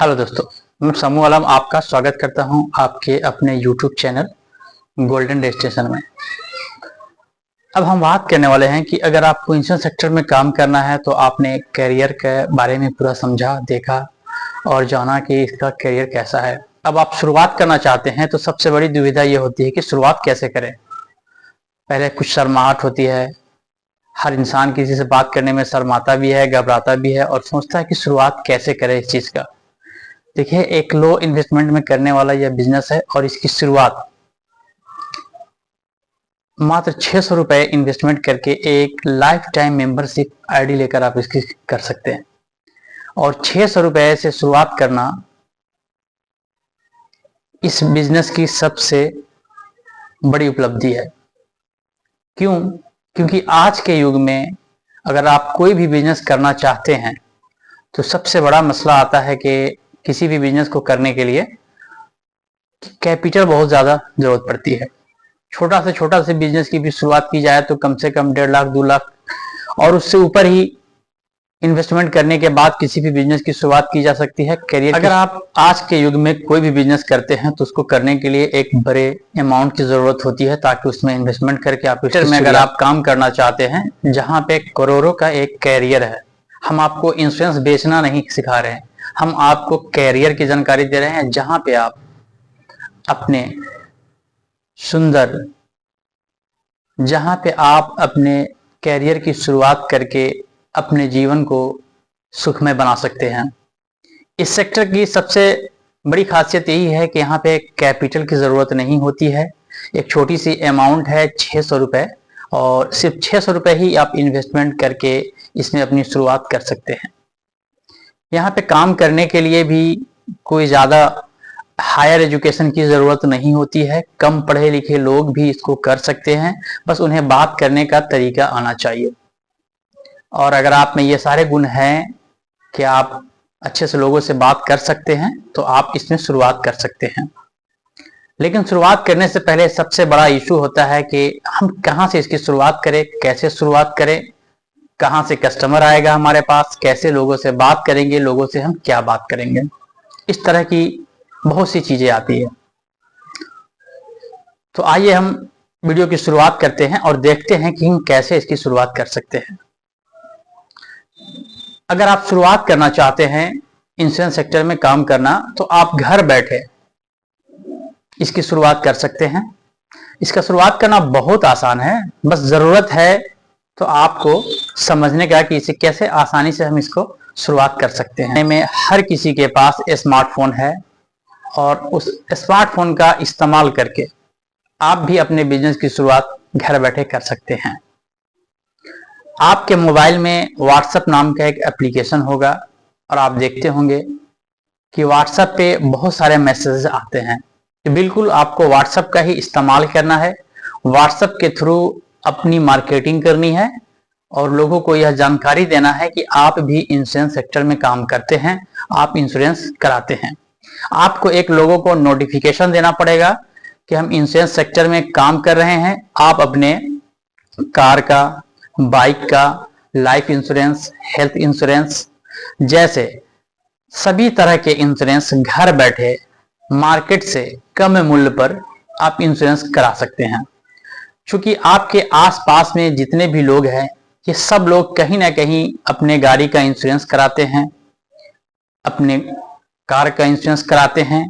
Hello दोस्तों, मैं समूह आलम आपका स्वागत करता हूं आपके अपने YouTube चैनल गोल्डन डेस्टिनेशन में। अब हम बात करने वाले हैं कि अगर आपको इंश्योरेंस सेक्टर में काम करना है तो आपने करियर के बारे में पूरा समझा, देखा और जाना कि इसका करियर कैसा है। अब आप शुरुआत करना चाहते हैं तो सबसे बड़ी दुविधा ये होती है कि शुरुआत कैसे करें। पहले कुछ शर्माहट होती है, हर इंसान किसी से बात करने में शर्माता भी है, घबराता भी है और सोचता है कि शुरुआत कैसे करें इस चीज़ का। देखिए, एक लो इन्वेस्टमेंट में करने वाला यह बिजनेस है और इसकी शुरुआत मात्र 600 रुपए इन्वेस्टमेंट करके एक लाइफ टाइम मेंबरशिप आईडी लेकर आप इसकी कर सकते हैं। और 600 रुपए से शुरुआत करना इस बिजनेस की सबसे बड़ी उपलब्धि है। क्यों? क्योंकि आज के युग में अगर आप कोई भी बिजनेस करना चाहते हैं तो सबसे बड़ा मसला आता है कि किसी भी बिजनेस को करने के लिए कैपिटल बहुत ज्यादा जरूरत पड़ती है। छोटा से बिजनेस की भी शुरुआत की जाए तो कम से कम 1.5 लाख 2 लाख और उससे ऊपर ही इन्वेस्टमेंट करने के बाद किसी भी बिजनेस की शुरुआत की जा सकती है। करियर अगर आप आज के युग में कोई भी बिजनेस करते हैं तो उसको करने के लिए एक बड़े अमाउंट की जरूरत होती है ताकि उसमें इन्वेस्टमेंट करके आप में अगर आप काम करना चाहते हैं जहां पे करोड़ों का एक कैरियर है। हम आपको इंश्योरेंस बेचना नहीं सिखा रहे हैं, हम आपको कैरियर की जानकारी दे रहे हैं जहां पे आप अपने कैरियर की शुरुआत करके अपने जीवन को सुखमय बना सकते हैं। इस सेक्टर की सबसे बड़ी खासियत यही है कि यहाँ पे कैपिटल की जरूरत नहीं होती है। एक छोटी सी अमाउंट है 600 रुपए और सिर्फ 600 रुपए ही आप इन्वेस्टमेंट करके इसमें अपनी शुरुआत कर सकते हैं। यहाँ पे काम करने के लिए भी कोई ज़्यादा हायर एजुकेशन की ज़रूरत नहीं होती है, कम पढ़े लिखे लोग भी इसको कर सकते हैं, बस उन्हें बात करने का तरीका आना चाहिए। और अगर आप में ये सारे गुण हैं कि आप अच्छे से लोगों से बात कर सकते हैं तो आप इसमें शुरुआत कर सकते हैं। लेकिन शुरुआत करने से पहले सबसे बड़ा इशू होता है कि हम कहाँ से इसकी शुरुआत करें, कैसे शुरुआत करें, कहाँ से कस्टमर आएगा हमारे पास, कैसे लोगों से बात करेंगे, लोगों से हम क्या बात करेंगे। इस तरह की बहुत सी चीजें आती है। तो आइए हम वीडियो की शुरुआत करते हैं और देखते हैं कि हम कैसे इसकी शुरुआत कर सकते हैं। अगर आप शुरुआत करना चाहते हैं इंश्योरेंस सेक्टर में काम करना तो आप घर बैठे इसकी शुरुआत कर सकते हैं। इसका शुरुआत करना बहुत आसान है, बस जरूरत है तो आपको समझने का कि इसे कैसे आसानी से हम इसको शुरुआत कर सकते हैं। में हर किसी के पास स्मार्टफोन है और उस स्मार्टफोन का इस्तेमाल करके आप भी अपने बिजनेस की शुरुआत घर बैठे कर सकते हैं। आपके मोबाइल में व्हाट्सएप नाम का एक एप्लीकेशन होगा और आप देखते होंगे कि व्हाट्सएप पे बहुत सारे मैसेजेस आते हैं। तो बिल्कुल आपको व्हाट्सएप का ही इस्तेमाल करना है, व्हाट्सएप के थ्रू अपनी मार्केटिंग करनी है और लोगों को यह जानकारी देना है कि आप भी इंश्योरेंस सेक्टर में काम करते हैं, आप इंश्योरेंस कराते हैं। आपको एक लोगों को नोटिफिकेशन देना पड़ेगा कि हम इंश्योरेंस सेक्टर में काम कर रहे हैं। आप अपने कार का, बाइक का, लाइफ इंश्योरेंस, हेल्थ इंश्योरेंस जैसे सभी तरह के इंश्योरेंस घर बैठे मार्केट से कम मूल्य पर आप इंश्योरेंस करा सकते हैं। क्योंकि आपके आसपास में जितने भी लोग हैं ये सब लोग कहीं ना कहीं अपने गाड़ी का इंश्योरेंस कराते हैं, अपने कार का इंश्योरेंस कराते हैं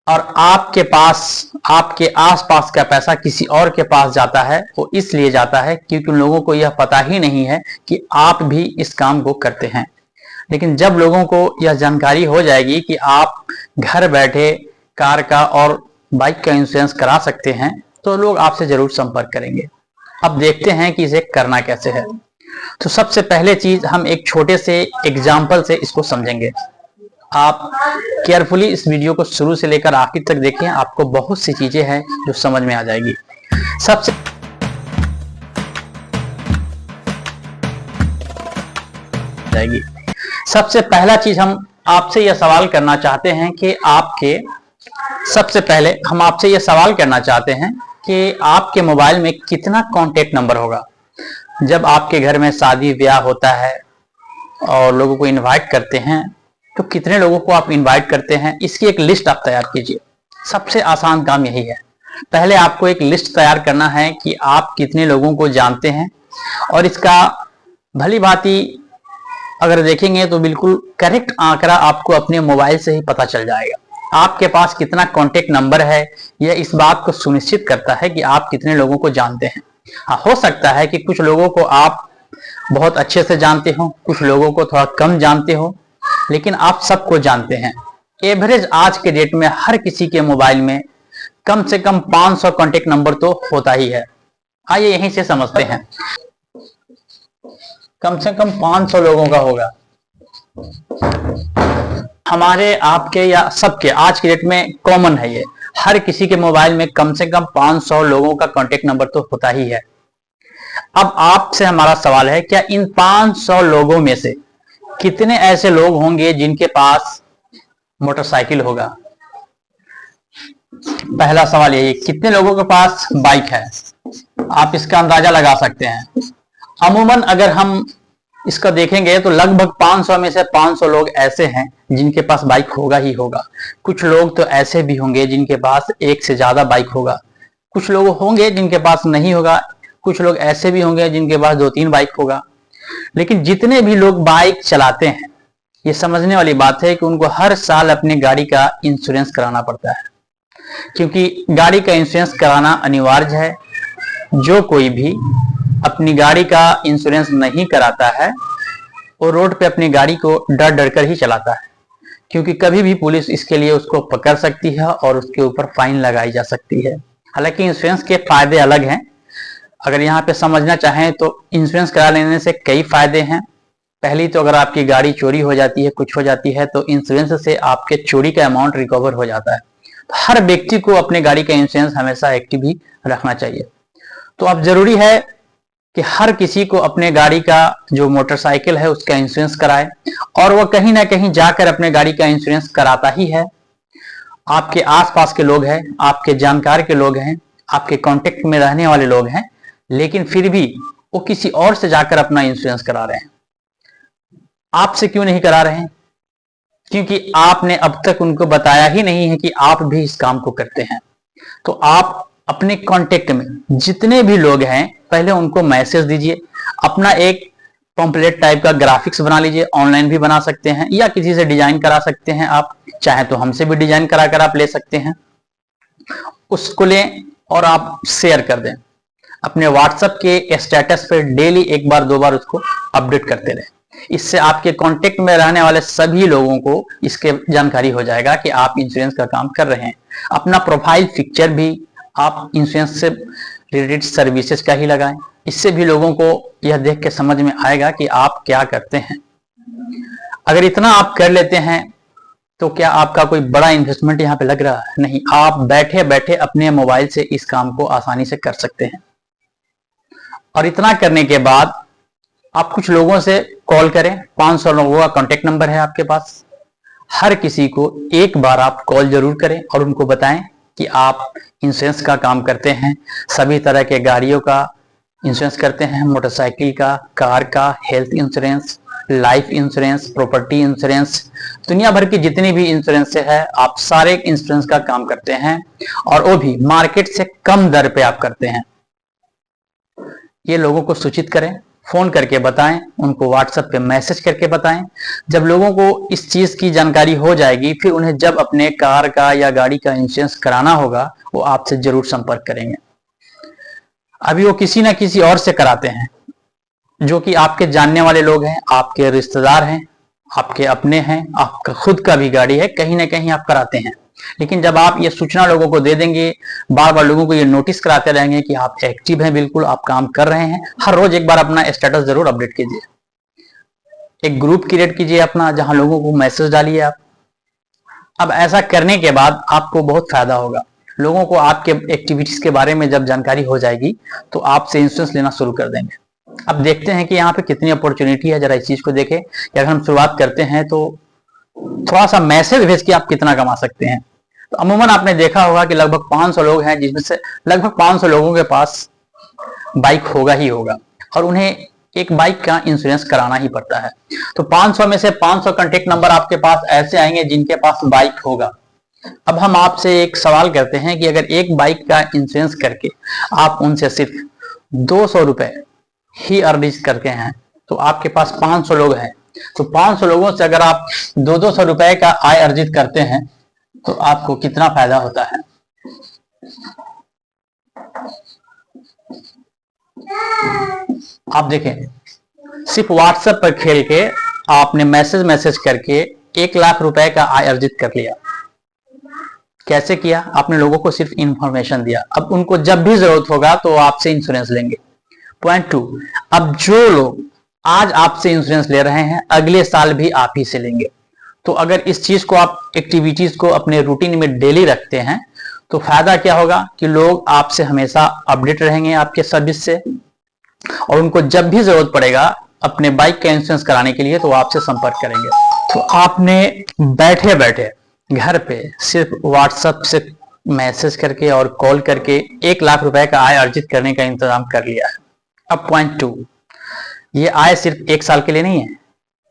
और आपके आसपास का पैसा किसी और के पास जाता है। वो इसलिए जाता है क्योंकि लोगों को यह पता ही नहीं है कि आप भी इस काम को करते हैं। लेकिन जब लोगों को यह जानकारी हो जाएगी कि आप घर बैठे कार का और बाइक का इंश्योरेंस करा सकते हैं तो लोग आपसे जरूर संपर्क करेंगे। अब देखते हैं कि इसे करना कैसे है। तो सबसे पहले चीज हम एक छोटे से एग्जाम्पल से इसको समझेंगे। आप केयरफुली इस वीडियो को शुरू से लेकर आखिर तक देखें, आपको बहुत सी चीजें हैं जो समझ में आ जाएगी। सबसे पहला चीज हम आपसे यह सवाल करना चाहते हैं कि आपके मोबाइल में कितना कॉन्टेक्ट नंबर होगा। जब आपके घर में शादी ब्याह होता है और लोगों को इनवाइट करते हैं तो कितने लोगों को आप इनवाइट करते हैं, इसकी एक लिस्ट आप तैयार कीजिए। सबसे आसान काम यही है। पहले आपको एक लिस्ट तैयार करना है कि आप कितने लोगों को जानते हैं, और इसका भली भांति अगर देखेंगे तो बिल्कुल करेक्ट आंकड़ा आपको अपने मोबाइल से ही पता चल जाएगा। आपके पास कितना कॉन्टेक्ट नंबर है, यह इस बात को सुनिश्चित करता है कि आप कितने लोगों को जानते हैं। हाँ, हो सकता है कि कुछ लोगों को आप बहुत अच्छे से जानते हो, कुछ लोगों को थोड़ा कम जानते हो, लेकिन आप सबको जानते हैं। एवरेज आज के डेट में हर किसी के मोबाइल में कम से कम 500 कॉन्टेक्ट नंबर तो होता ही है। आइए यहीं से समझते हैं। कम से कम 500 लोगों का होगा। हमारे, आपके या सबके आज की डेट में कॉमन है ये। हर किसी के मोबाइल में कम से कम 500 लोगों का कॉन्टेक्ट नंबर तो होता ही है। अब आपसे हमारा सवाल है, क्या इन 500 लोगों में से कितने ऐसे लोग होंगे जिनके पास मोटरसाइकिल होगा? पहला सवाल यही, कितने लोगों के पास बाइक है? आप इसका अंदाजा लगा सकते हैं। अमूमन अगर हम इसका देखेंगे तो लगभग 500 में से 500 लोग ऐसे हैं जिनके पास बाइक होगा ही होगा। कुछ लोग तो ऐसे भी होंगे जिनके पास एक से ज्यादा बाइक होगा, कुछ लोग होंगे जिनके पास नहीं होगा, कुछ लोग ऐसे भी होंगे जिनके पास 2-3 बाइक होगा। लेकिन जितने भी लोग बाइक चलाते हैं, ये समझने वाली बात है कि उनको हर साल अपनी गाड़ी का इंश्योरेंस कराना पड़ता है, क्योंकि गाड़ी का इंश्योरेंस कराना अनिवार्य है। जो कोई भी अपनी गाड़ी का इंश्योरेंस नहीं कराता है वो रोड पे अपनी गाड़ी को डर डर कर ही चलाता है, क्योंकि कभी भी पुलिस इसके लिए उसको पकड़ सकती है और उसके ऊपर फाइन लगाई जा सकती है। हालांकि इंश्योरेंस के फायदे अलग हैं। अगर यहाँ पे समझना चाहें तो इंश्योरेंस करा लेने से कई फायदे हैं। पहली तो अगर आपकी गाड़ी चोरी हो जाती है, कुछ हो जाती है, तो इंश्योरेंस से आपके चोरी का अमाउंट रिकवर हो जाता है। तो हर व्यक्ति को अपने गाड़ी का इंश्योरेंस हमेशा एक्टिव ही रखना चाहिए। तो अब जरूरी है कि हर किसी को अपने गाड़ी का जो मोटरसाइकिल है उसका इंश्योरेंस कराए, और वह कहीं ना कहीं जाकर अपने गाड़ी का इंश्योरेंस कराता ही है। आपके आसपास के लोग हैं, आपके जानकार के लोग हैं, आपके कांटेक्ट में रहने वाले लोग हैं, लेकिन फिर भी वो किसी और से जाकर अपना इंश्योरेंस करा रहे हैं। आपसे क्यों नहीं करा रहे हैं? क्योंकि आपने अब तक उनको बताया ही नहीं है कि आप भी इस काम को करते हैं। तो आप अपने कांटेक्ट में जितने भी लोग हैं पहले उनको मैसेज दीजिए, अपना एक पम्पलेट टाइप का ग्राफिक्स बना लीजिए। ऑनलाइन भी बना सकते हैं या किसी से डिजाइन करा सकते हैं, आप चाहे तो हमसे भी डिजाइन करा कर आप ले सकते हैं। उसको लें और आप शेयर कर दें अपने व्हाट्सएप के स्टेटस पे। डेली 1 बार 2 बार उसको अपडेट करते रहें। इससे आपके कांटेक्ट में रहने वाले सभी लोगों को इसके जानकारी हो जाएगा कि आप इंश्योरेंस का काम कर रहे हैं। अपना प्रोफाइल पिक्चर भी आप इंश्योरेंस से रिलेटेड सर्विसेज का ही लगाएं। इससे भी लोगों को यह देख के समझ में आएगा कि आप क्या करते हैं। अगर इतना आप कर लेते हैं तो क्या आपका कोई बड़ा इन्वेस्टमेंट यहाँ पे लग रहा है? नहीं, आप बैठे बैठे अपने मोबाइल से इस काम को आसानी से कर सकते हैं। और इतना करने के बाद आप कुछ लोगों से कॉल करें। 500 लोगों का कॉन्टेक्ट नंबर है आपके पास। हर किसी को एक बार आप कॉल जरूर करें और उनको बताएं कि आप इंश्योरेंस का काम करते हैं, सभी तरह के गाड़ियों का इंश्योरेंस करते हैं, मोटरसाइकिल का, कार का, health insurance, life insurance, property insurance, दुनिया भर की जितनी भी इंश्योरेंस है आप सारे इंश्योरेंस का काम करते हैं, और वो भी मार्केट से कम दर पे आप करते हैं। ये लोगों को सूचित करें, फोन करके बताएं, उनको व्हाट्सएप पे मैसेज करके बताएं। जब लोगों को इस चीज की जानकारी हो जाएगी, फिर उन्हें जब अपने कार का या गाड़ी का इंश्योरेंस कराना होगा वो आपसे जरूर संपर्क करेंगे। अभी वो किसी ना किसी और से कराते हैं, जो कि आपके जानने वाले लोग हैं, आपके रिश्तेदार हैं, आपके अपने हैं, आपका खुद का भी गाड़ी है, कहीं ना कहीं आप कराते हैं। लेकिन जब आप ये सूचना लोगों को दे देंगे, बार बार लोगों को ये नोटिस कराते रहेंगे कि आप एक्टिव हैं, बिल्कुल आप काम कर रहे हैं, हर रोज एक बार अपना स्टेटस जरूर अपडेट कीजिए, एक ग्रुप क्रिएट कीजिए अपना, जहां लोगों को मैसेज डालिए आप। अब ऐसा करने के बाद आपको बहुत फायदा होगा। लोगों को आपके एक्टिविटीज के बारे में जब जानकारी हो जाएगी तो आपसे इंश्योरेंस लेना शुरू कर देंगे। अब देखते हैं कि यहाँ पे कितनी अपॉर्चुनिटी है, जरा इस चीज को देखें कि अगर हम शुरुआत करते हैं तो थोड़ा सा मैसेज भेज के आप कितना कमा सकते हैं। तो अमूमन आपने देखा होगा कि लगभग 500 लोग हैं, जिसमें से लगभग 500 लोगों के पास बाइक होगा ही होगा, और उन्हें एक बाइक का इंश्योरेंस कराना ही पड़ता है। तो 500 में से 500 कांटेक्ट नंबर आपके पास ऐसे आएंगे जिनके पास बाइक होगा। अब हम आपसे एक सवाल करते हैं कि अगर एक बाइक का इंश्योरेंस करके आप उनसे सिर्फ 200 रुपए ही अर्जित करते हैं, तो आपके पास 500 लोग हैं, तो 500 लोगों से अगर आप 200 रुपए का आय अर्जित करते हैं तो आपको कितना फायदा होता है। आप देखें, सिर्फ व्हाट्सएप पर खेल के आपने मैसेज करके 1 लाख रुपए का आय अर्जित कर लिया। कैसे किया? आपने लोगों को सिर्फ इंफॉर्मेशन दिया। अब उनको जब भी जरूरत होगा तो आपसे इंश्योरेंस लेंगे। पॉइंट 2, अब जो लोग आज आपसे इंश्योरेंस ले रहे हैं अगले साल भी आप ही से लेंगे। तो अगर इस चीज को आप एक्टिविटीज को अपने रूटीन में डेली रखते हैं तो फायदा क्या होगा कि लोग आपसे हमेशा अपडेट रहेंगे आपके सर्विस से, और उनको जब भी जरूरत पड़ेगा अपने बाइक का इंश्योरेंस कराने के लिए तो आपसे संपर्क करेंगे। तो आपने बैठे बैठे घर पे सिर्फ व्हाट्सएप से मैसेज करके और कॉल करके 1 लाख रुपए का आय अर्जित करने का इंतजाम कर लिया है। अब पॉइंट 2, ये आय सिर्फ 1 साल के लिए नहीं है।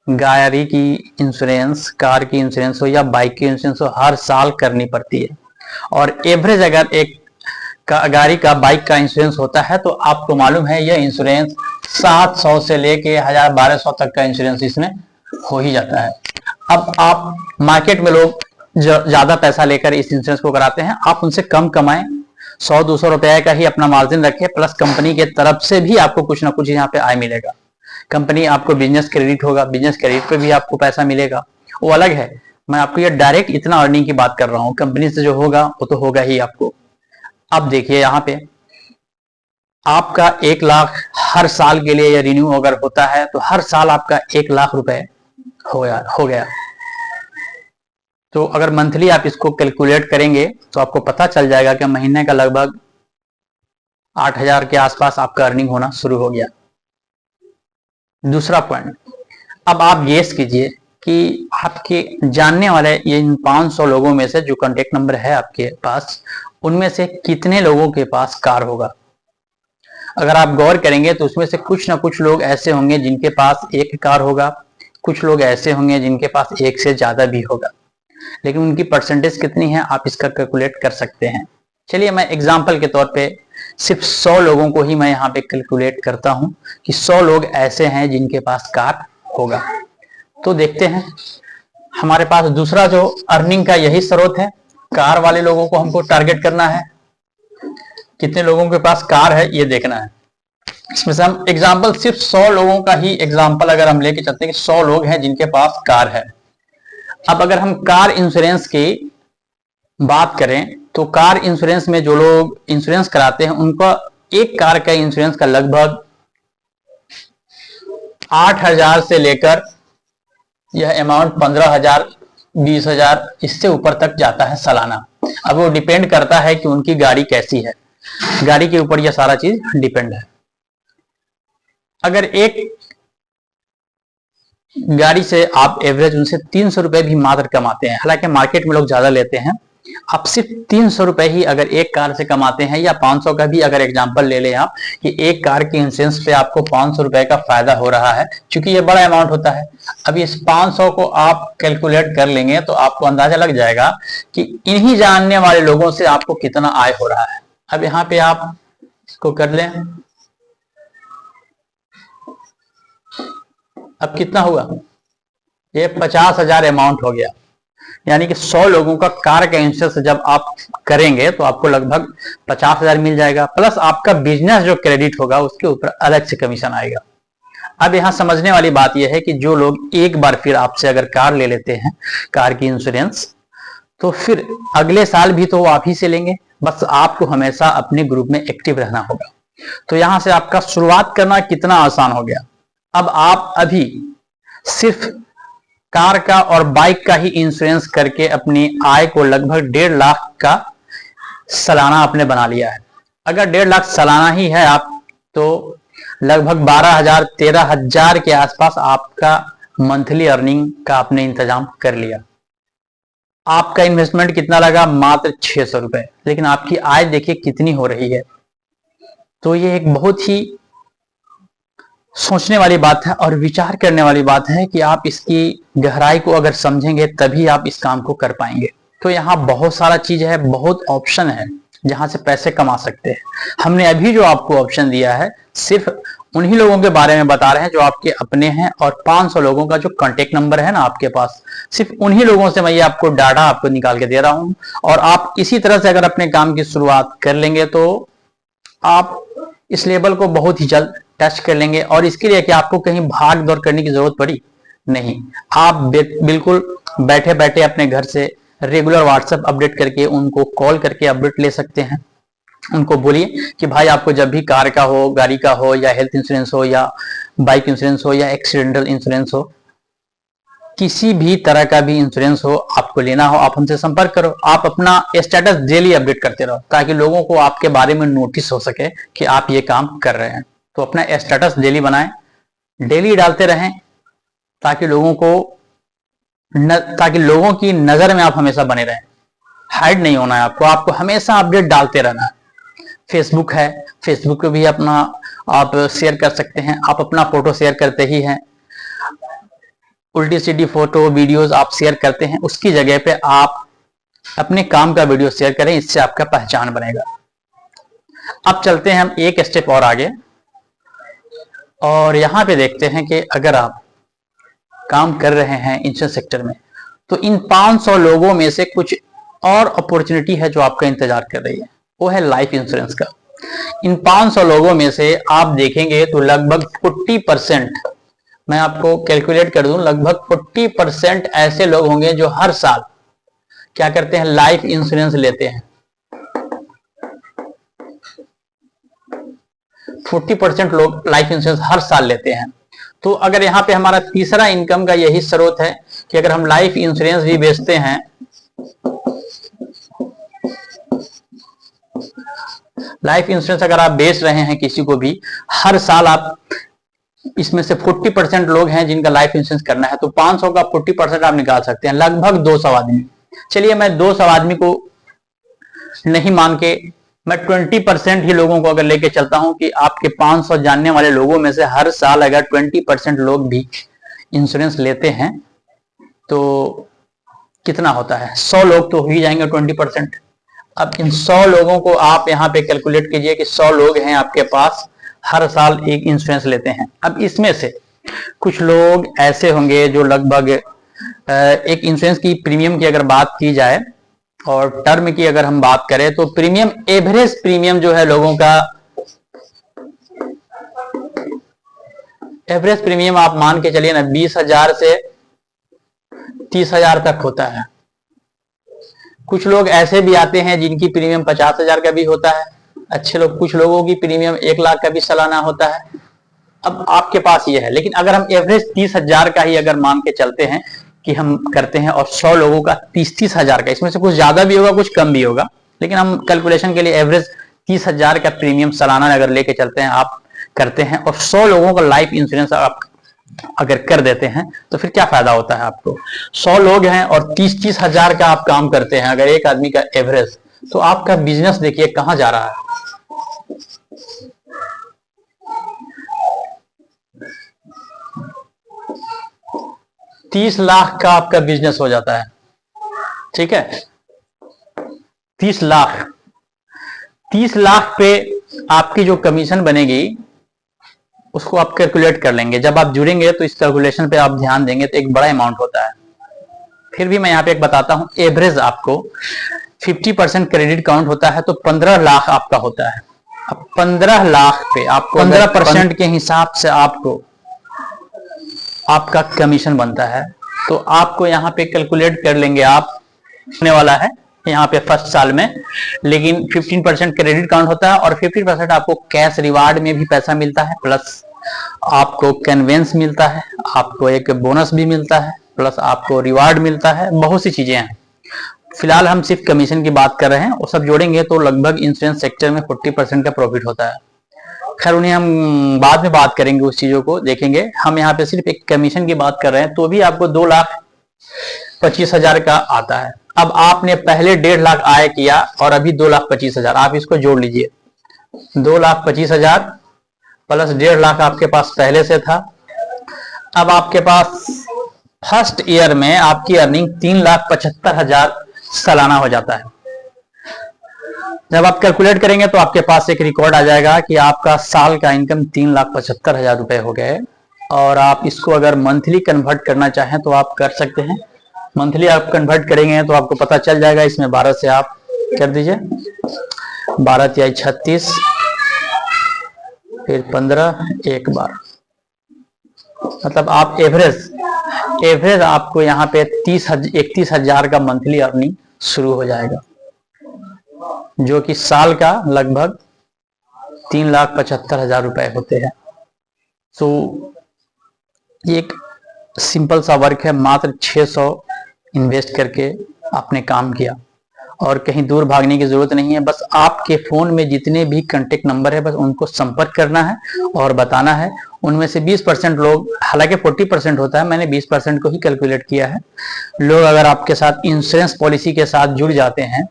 गाड़ी की इंश्योरेंस, कार की इंश्योरेंस हो या बाइक की इंश्योरेंस हो, हर साल करनी पड़ती है। और एवरेज अगर एक गाड़ी का, बाइक का इंश्योरेंस होता है तो आपको मालूम है यह इंश्योरेंस 700 से लेके 1000-1200 तक का इंश्योरेंस इसमें हो ही जाता है। अब आप मार्केट में लोग ज्यादा पैसा लेकर इस इंश्योरेंस को कराते हैं, आप उनसे कम कमाएं, 100-200 रुपए का ही अपना मार्जिन रखें, प्लस कंपनी के तरफ से भी आपको कुछ ना कुछ यहाँ पे आय मिलेगा। कंपनी आपको बिजनेस क्रेडिट होगा, बिजनेस क्रेडिट पे भी आपको पैसा मिलेगा, वो अलग है। मैं आपको ये डायरेक्ट इतना अर्निंग की बात कर रहा हूँ, कंपनी से जो होगा वो तो होगा ही आपको। अब देखिए यहाँ पे आपका 1 लाख हर साल के लिए रिन्यू अगर होता है तो हर साल आपका 1 लाख रुपए हो गया। तो अगर मंथली आप इसको कैलकुलेट करेंगे तो आपको पता चल जाएगा कि महीने का लगभग 8000 के आसपास आपका अर्निंग होना शुरू हो गया। दूसरा पॉइंट, अब आप गेस कीजिए कि आपके जानने वाले ये 500 लोगों में से जो कांटेक्ट नंबर है आपके पास, उनमें से कितने लोगों के पास कार होगा। अगर आप गौर करेंगे तो उसमें से कुछ ना कुछ लोग ऐसे होंगे जिनके पास एक कार होगा, कुछ लोग ऐसे होंगे जिनके पास एक से ज्यादा भी होगा, लेकिन उनकी परसेंटेज कितनी है आप इसका कैलकुलेट कर सकते हैं। चलिए मैं एग्जांपल के तौर पे सिर्फ 100 लोगों को ही मैं यहाँ पे कैलकुलेट करता हूँ कि 100 लोग ऐसे हैं जिनके पास कार होगा। तो देखते हैं, हमारे पास दूसरा जो अर्निंग का यही स्रोत है, कार वाले लोगों को हमको टारगेट करना है। कितने लोगों के पास कार है ये देखना है। इसमें से हम एग्जांपल सिर्फ 100 लोगों का ही एग्जांपल अगर हम लेके चलते हैं कि 100 लोग हैं जिनके पास कार है। अब अगर हम कार इंश्योरेंस की बात करें तो कार इंश्योरेंस में जो लोग इंश्योरेंस कराते हैं उनका एक कार का इंश्योरेंस का लगभग 8000 से लेकर यह अमाउंट 15000, 20000 इससे ऊपर तक जाता है सालाना। अब वो डिपेंड करता है कि उनकी गाड़ी कैसी है, गाड़ी के ऊपर यह सारा चीज डिपेंड है। अगर एक गाड़ी से आप एवरेज उनसे 300 रुपए भी मात्र कमाते हैं, हालांकि मार्केट में लोग ज्यादा लेते हैं, आप सिर्फ 300 रुपए ही अगर एक कार से कमाते हैं, या 500 का भी अगर एग्जांपल ले लें आप कि एक कार के इंश्योरेंस पे आपको 500 रुपए का फायदा हो रहा है, क्योंकि ये बड़ा अमाउंट होता है। अब इस 500 को आप कैलकुलेट कर लेंगे तो आपको अंदाजा लग जाएगा कि इन्हीं जानने वाले लोगों से आपको कितना आय हो रहा है। अब यहाँ पे आप इसको कर लें, अब कितना हुआ, ये 50,000 अमाउंट हो गया। यानी कि 100 लोगों का कार का इंश्योरेंस जब आप करेंगे तो आपको लगभग 50,000 मिल जाएगा, प्लस आपका बिजनेस जो क्रेडिट होगा उसके ऊपर अलग से कमीशन आएगा। अब यहां समझने वाली बात यह है कि जो लोग एक बार फिर आपसे अगर कार ले लेते हैं, कार की इंश्योरेंस, तो फिर अगले साल भी तो वो आप ही से लेंगे, बस आपको हमेशा अपने ग्रुप में एक्टिव रहना होगा। तो यहां से आपका शुरुआत करना कितना आसान हो गया। अब आप अभी सिर्फ कार का और बाइक का ही इंश्योरेंस करके अपनी आय को लगभग 1.5 लाख का सालाना आपने बना लिया है। अगर 1.5 लाख सालाना ही है आप, तो लगभग 12,000 13,000 के आसपास आपका मंथली अर्निंग का आपने इंतजाम कर लिया। आपका इन्वेस्टमेंट कितना लगा, मात्र 600 रुपए, लेकिन आपकी आय देखिए कितनी हो रही है। तो ये एक बहुत ही सोचने वाली बात है और विचार करने वाली बात है कि आप इसकी गहराई को अगर समझेंगे तभी आप इस काम को कर पाएंगे। तो यहाँ बहुत सारा चीज है, बहुत ऑप्शन है जहां से पैसे कमा सकते हैं। हमने अभी जो आपको ऑप्शन दिया है सिर्फ उन्हीं लोगों के बारे में बता रहे हैं जो आपके अपने हैं, और 500 लोगों का जो कांटेक्ट नंबर है ना आपके पास, सिर्फ उन्हीं लोगों से मैं ये आपको डाटा आपको निकाल के दे रहा हूं। और आप इसी तरह से अगर अपने काम की शुरुआत कर लेंगे तो आप इस लेवल को बहुत ही जल्द टच कर लेंगे। और इसके लिए कि आपको कहीं भाग दौड़ करने की जरूरत पड़ी नहीं, आप बिल्कुल बैठे बैठे अपने घर से रेगुलर व्हाट्सएप अपडेट करके उनको कॉल करके अपडेट ले सकते हैं। उनको बोलिए कि भाई आपको जब भी कार का हो, गाड़ी का हो, या हेल्थ इंश्योरेंस हो, या बाइक इंश्योरेंस हो, या एक्सीडेंटल इंश्योरेंस हो, किसी भी तरह का भी इंश्योरेंस हो, आपको लेना हो, आप हमसे संपर्क करो। आप अपना स्टेटस डेली अपडेट करते रहो ताकि लोगों को आपके बारे में नोटिस हो सके कि आप ये काम कर रहे हैं। तो अपना स्टेटस डेली बनाएं, डेली डालते रहें ताकि ताकि लोगों की नजर में आप हमेशा बने रहें। हाइड नहीं होना है आपको हमेशा अपडेट डालते रहना है। फेसबुक है, फेसबुक पे भी अपना आप शेयर कर सकते हैं। आप अपना फोटो शेयर करते ही हैं, उल्टी सीधी फोटो वीडियोस आप शेयर करते हैं, उसकी जगह पे आप अपने काम का वीडियो शेयर करें, इससे आपका पहचान बनेगा। अब चलते हैं हम एक स्टेप और आगे, और यहां पे देखते हैं कि अगर आप काम कर रहे हैं इंश्योरेंस सेक्टर में तो इन 500 लोगों में से कुछ और अपॉर्चुनिटी है जो आपका इंतजार कर रही है, वो है लाइफ इंश्योरेंस का। इन 500 लोगों में से आप देखेंगे तो लगभग 40%, मैं आपको कैलकुलेट कर दूं, लगभग 40% ऐसे लोग होंगे जो हर साल क्या करते हैं, लाइफ इंश्योरेंस लेते हैं। 40% लोग लाइफ इंश्योरेंस हर साल लेते हैं। तो अगर यहाँ पे हमारा तीसरा इनकम का यही स्रोत है कि अगर हम लाइफ इंश्योरेंस भी बेचते हैं, लाइफ इंश्योरेंस अगर आप बेच रहे हैं किसी को भी, हर साल आप इसमें से 40% लोग हैं जिनका लाइफ इंश्योरेंस करना है, तो 500 का 40% आप निकाल सकते हैं, लगभग 200 आदमी। चलिए मैं 200 आदमी को नहीं मान के मैं 20% ही लोगों को अगर लेके चलता हूं कि आपके 500 जानने वाले लोगों में से हर साल अगर 20% लोग भी इंश्योरेंस लेते हैं तो कितना होता है, 100 लोग तो हो ही जाएंगे 20%। अब इन 100 लोगों को आप यहाँ पे कैलकुलेट कीजिए कि 100 लोग हैं आपके पास, हर साल एक इंश्योरेंस लेते हैं। अब इसमें से कुछ लोग ऐसे होंगे जो लगभग एक इंश्योरेंस की प्रीमियम की अगर बात की जाए और टर्म की अगर हम बात करें तो प्रीमियम, एवरेज प्रीमियम जो है लोगों का, एवरेज प्रीमियम आप मान के चलिए ना 20,000 से 30,000 तक होता है। कुछ लोग ऐसे भी आते हैं जिनकी प्रीमियम 50,000 का भी होता है, अच्छे लोग, कुछ लोगों की प्रीमियम 1 लाख का भी सालाना होता है। अब आपके पास ये है, लेकिन अगर हम एवरेज 30,000 का ही अगर मान के चलते हैं कि हम करते हैं, और 100 लोगों का 30,000 का, इसमें से कुछ ज्यादा भी होगा कुछ कम भी होगा, लेकिन हम कैलकुलेशन के लिए एवरेज 30,000 का प्रीमियम सालाना अगर लेके चलते हैं, आप करते हैं, और 100 लोगों का लाइफ इंश्योरेंस आप अगर कर देते हैं तो फिर क्या फायदा होता है आपको। 100 लोग हैं और 30-30 हजार का आप काम करते हैं अगर एक आदमी का एवरेज, तो आपका बिजनेस देखिए कहां जा रहा है। 30 लाख का आपका बिजनेस हो जाता है, ठीक है, 30 लाख, 30 लाख पे आपकी जो कमीशन बनेगी उसको आप कैलकुलेट कर लेंगे। जब आप जुड़ेंगे तो इस कैलकुलेशन पे आप ध्यान देंगे तो एक बड़ा अमाउंट होता है। फिर भी मैं यहाँ पे एक बताता हूं, एवरेज आपको 50% क्रेडिट काउंट होता है तो 15 लाख आपका होता है। अब 15 लाख पे आपको 15% के हिसाब से आपको आपका कमीशन बनता है, तो आपको यहाँ पे कैलकुलेट कर लेंगे आप, होने वाला है यहाँ पे फर्स्ट साल में, लेकिन 15% क्रेडिट काउंट होता है और 50% आपको कैश रिवार्ड में भी पैसा मिलता है, प्लस आपको कन्वेंस मिलता है, आपको एक बोनस भी मिलता है, प्लस आपको रिवार्ड मिलता है, बहुत सी चीजें हैं। फिलहाल हम सिर्फ कमीशन की बात कर रहे हैं, वो सब जोड़ेंगे तो लगभग इंश्योरेंस सेक्टर में 40% का प्रॉफिट होता है। खैर उन्हें हम बाद में बात करेंगे, उस चीजों को देखेंगे। हम यहाँ पे सिर्फ एक कमीशन की बात कर रहे हैं, तो भी आपको 2,25,000 का आता है। अब आपने पहले 1.5 लाख आय किया और अभी 2,25,000, आप इसको जोड़ लीजिए, 2,25,000 प्लस 1.5 लाख आपके पास पहले से था। अब आपके पास फर्स्ट ईयर में आपकी अर्निंग 3,75,000 सालाना हो जाता है। जब आप कैलकुलेट करेंगे तो आपके पास एक रिकॉर्ड आ जाएगा कि आपका साल का इनकम 3,75,000 रुपए हो गए। और आप इसको अगर मंथली कन्वर्ट करना चाहें तो आप कर सकते हैं। मंथली आप कन्वर्ट करेंगे तो आपको पता चल जाएगा। इसमें 12 से आप कर दीजिए, 12 तिहाई 36, फिर 15, 1 12, मतलब आप एवरेज आपको यहाँ पे 31,000 का मंथली अर्निंग शुरू हो जाएगा, जो कि साल का लगभग 3,75,000 रुपए होते हैं। तो ये एक सिंपल सा वर्क है। मात्र 600 इन्वेस्ट करके आपने काम किया और कहीं दूर भागने की जरूरत नहीं है। बस आपके फोन में जितने भी कांटेक्ट नंबर है बस उनको संपर्क करना है और बताना है। उनमें से 20% लोग, हालांकि 40% होता है, मैंने 20% को ही कैलकुलेट किया है, लोग अगर आपके साथ इंश्योरेंस पॉलिसी के साथ जुड़ जाते हैं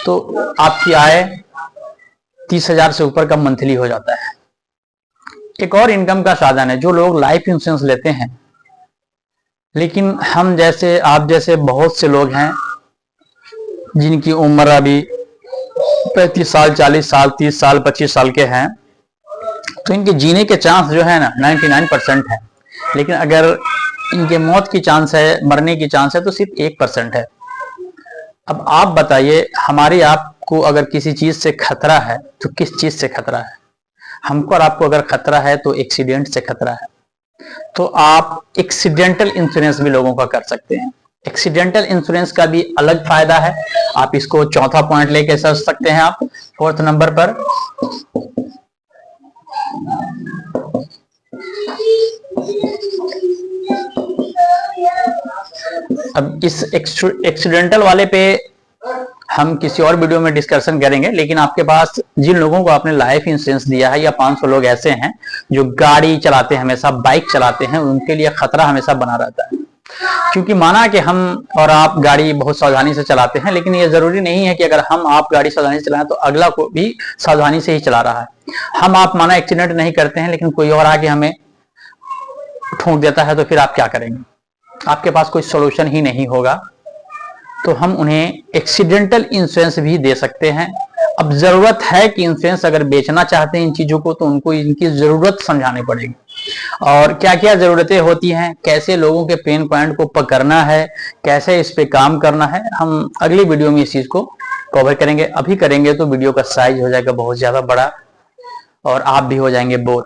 तो आपकी आय 30,000 से ऊपर का मंथली हो जाता है। एक और इनकम का साधन है, जो लोग लाइफ इंश्योरेंस लेते हैं, लेकिन हम जैसे, आप जैसे बहुत से लोग हैं जिनकी उम्र अभी 35 साल, 40 साल, 30 साल, 25 साल के हैं, तो इनके जीने के चांस जो है ना 99% है। लेकिन अगर इनके मौत की चांस है, मरने की चांस है, तो सिर्फ 1% है। अब आप बताइए, हमारी आपको अगर किसी चीज से खतरा है तो किस चीज से खतरा है? हमको और आपको अगर खतरा है तो एक्सीडेंट से खतरा है। तो आप एक्सीडेंटल इंश्योरेंस भी लोगों का कर सकते हैं। एक्सीडेंटल इंश्योरेंस का भी अलग फायदा है। आप इसको चौथा पॉइंट लेके चल सकते हैं। आप 4th नंबर पर अब इस एक्सीडेंटल वाले पे हम किसी और वीडियो में डिस्कशन करेंगे। लेकिन आपके पास जिन लोगों को आपने लाइफ इंश्योरेंस दिया है, या 500 लोग ऐसे हैं जो गाड़ी चलाते हैं, हमेशा बाइक चलाते हैं, उनके लिए खतरा हमेशा बना रहता है। क्योंकि माना कि हम और आप गाड़ी बहुत सावधानी से चलाते हैं, लेकिन ये जरूरी नहीं है कि अगर हम आप गाड़ी सावधानी से चलाएं तो अगला को भी सावधानी से ही चला रहा है। हम आप माना एक्सीडेंट नहीं करते हैं, लेकिन कोई और आके हमें ठोक देता है, तो फिर आप क्या करेंगे? आपके पास कोई सोल्यूशन ही नहीं होगा। तो हम उन्हें एक्सीडेंटल इंश्योरेंस भी दे सकते हैं। अब जरूरत है कि इंश्योरेंस अगर बेचना चाहते हैं इन चीजों को, तो उनको इनकी जरूरत समझानी पड़ेगी और क्या क्या जरूरतें होती हैं, कैसे लोगों के पेन पॉइंट को पकड़ना है, कैसे इस पे काम करना है। हम अगली वीडियो में इस चीज को कवर करेंगे। अभी करेंगे तो वीडियो का साइज हो जाएगा बहुत ज्यादा बड़ा और आप भी हो जाएंगे बोर।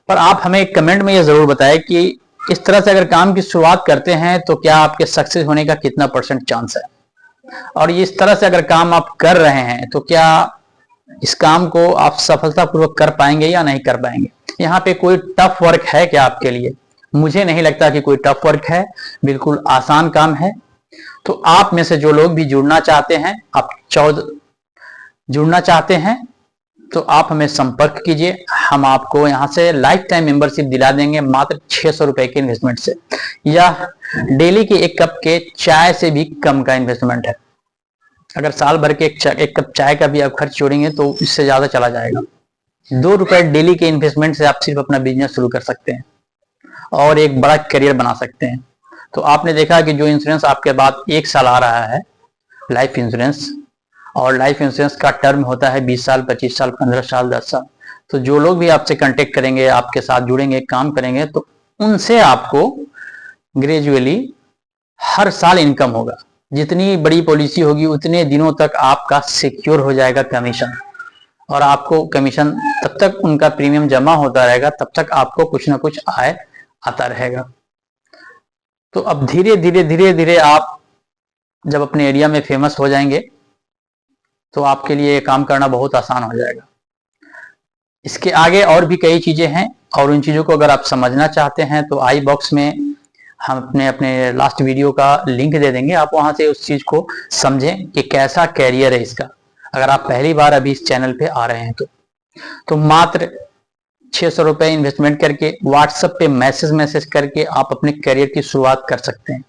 पर आप हमें कमेंट में ये जरूर बताएं कि इस तरह से अगर काम की शुरुआत करते हैं तो क्या आपके सक्सेस होने का कितना % चांस है, और इस तरह से अगर काम आप कर रहे हैं तो क्या इस काम को आप सफलतापूर्वक कर पाएंगे या नहीं कर पाएंगे। यहाँ पे कोई टफ वर्क है क्या आपके लिए? मुझे नहीं लगता कि कोई टफ वर्क है, बिल्कुल आसान काम है। तो आप में से जो लोग भी जुड़ना चाहते हैं, आप जुड़ना चाहते हैं तो आप हमें संपर्क कीजिए। हम आपको यहाँ से लाइफ टाइम मेंबरशिप दिला देंगे मात्र 600 रुपए के इन्वेस्टमेंट से, या डेली के 1 कप के चाय से भी कम का इन्वेस्टमेंट है। अगर साल भर के 1 कप चाय का भी आप खर्च छोड़ेंगे तो इससे ज्यादा चला जाएगा। 2 रुपए डेली के इन्वेस्टमेंट से आप सिर्फ अपना बिजनेस शुरू कर सकते हैं और एक बड़ा करियर बना सकते हैं। तो आपने देखा कि जो इंश्योरेंस आपके बाद 1 साल आ रहा है, लाइफ इंश्योरेंस, और लाइफ इंश्योरेंस का टर्म होता है 20 साल, 25 साल, 15 साल, 10 साल। तो जो लोग भी आपसे कांटेक्ट करेंगे, आपके साथ जुड़ेंगे, काम करेंगे, तो उनसे आपको ग्रेजुअली हर साल इनकम होगा। जितनी बड़ी पॉलिसी होगी उतने दिनों तक आपका सिक्योर हो जाएगा कमीशन, और आपको कमीशन तब तक उनका प्रीमियम जमा होता रहेगा, तब तक आपको कुछ ना कुछ आय आता रहेगा। तो अब धीरे धीरे आप जब अपने एरिया में फेमस हो जाएंगे तो आपके लिए ये काम करना बहुत आसान हो जाएगा। इसके आगे और भी कई चीजें हैं, और उन चीजों को अगर आप समझना चाहते हैं तो आई बॉक्स में हम अपने लास्ट वीडियो का लिंक दे देंगे। आप वहां से उस चीज को समझें कि कैसा कैरियर है इसका। अगर आप पहली बार अभी इस चैनल पे आ रहे हैं तो मात्र 600 रुपए इन्वेस्टमेंट करके व्हाट्सएप पे मैसेज करके आप अपने करियर की शुरुआत कर सकते हैं।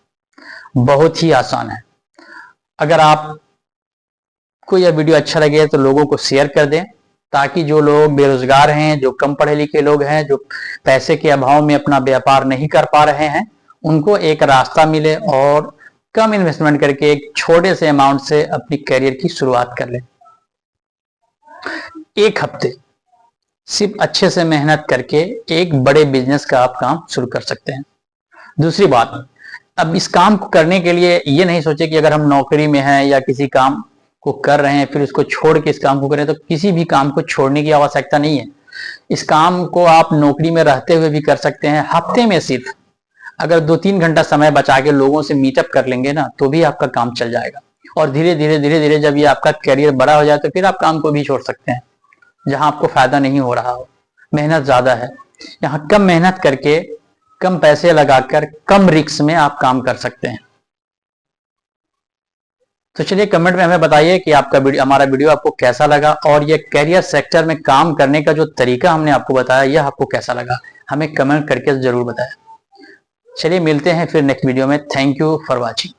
बहुत ही आसान है। अगर आप को यह वीडियो अच्छा लगे तो लोगों को शेयर कर दें ताकि जो लोग बेरोजगार हैं, जो कम पढ़े लिखे लोग हैं, जो पैसे के अभाव में अपना व्यापार नहीं कर पा रहे हैं, उनको एक रास्ता मिले और कम इन्वेस्टमेंट करके एक छोटे से अमाउंट से अपनी करियर की शुरुआत कर ले। एक हफ्ते सिर्फ अच्छे से मेहनत करके एक बड़े बिजनेस का आप काम शुरू कर सकते हैं। दूसरी बात, अब इस काम को करने के लिए ये नहीं सोचे कि अगर हम नौकरी में हैं या किसी काम को कर रहे हैं फिर उसको छोड़ के इस काम को करें, तो किसी भी काम को छोड़ने की आवश्यकता नहीं है। इस काम को आप नौकरी में रहते हुए भी कर सकते हैं। हफ्ते में सिर्फ अगर 2-3 घंटा समय बचा के लोगों से मीटअप कर लेंगे ना, तो भी आपका काम चल जाएगा। और धीरे धीरे जब ये आपका करियर बड़ा हो जाए तो फिर आप काम को भी छोड़ सकते हैं जहां आपको फायदा नहीं हो रहा हो, मेहनत ज्यादा है। यहाँ कम मेहनत करके, कम पैसे लगाकर, कम रिस्क में आप काम कर सकते हैं। तो चलिए कमेंट में हमें बताइए कि हमारा वीडियो आपको कैसा लगा, और ये करियर सेक्टर में काम करने का जो तरीका हमने आपको बताया यह आपको कैसा लगा, हमें कमेंट करके जरूर बताएं। चलिए मिलते हैं फिर नेक्स्ट वीडियो में। Thank you for watching.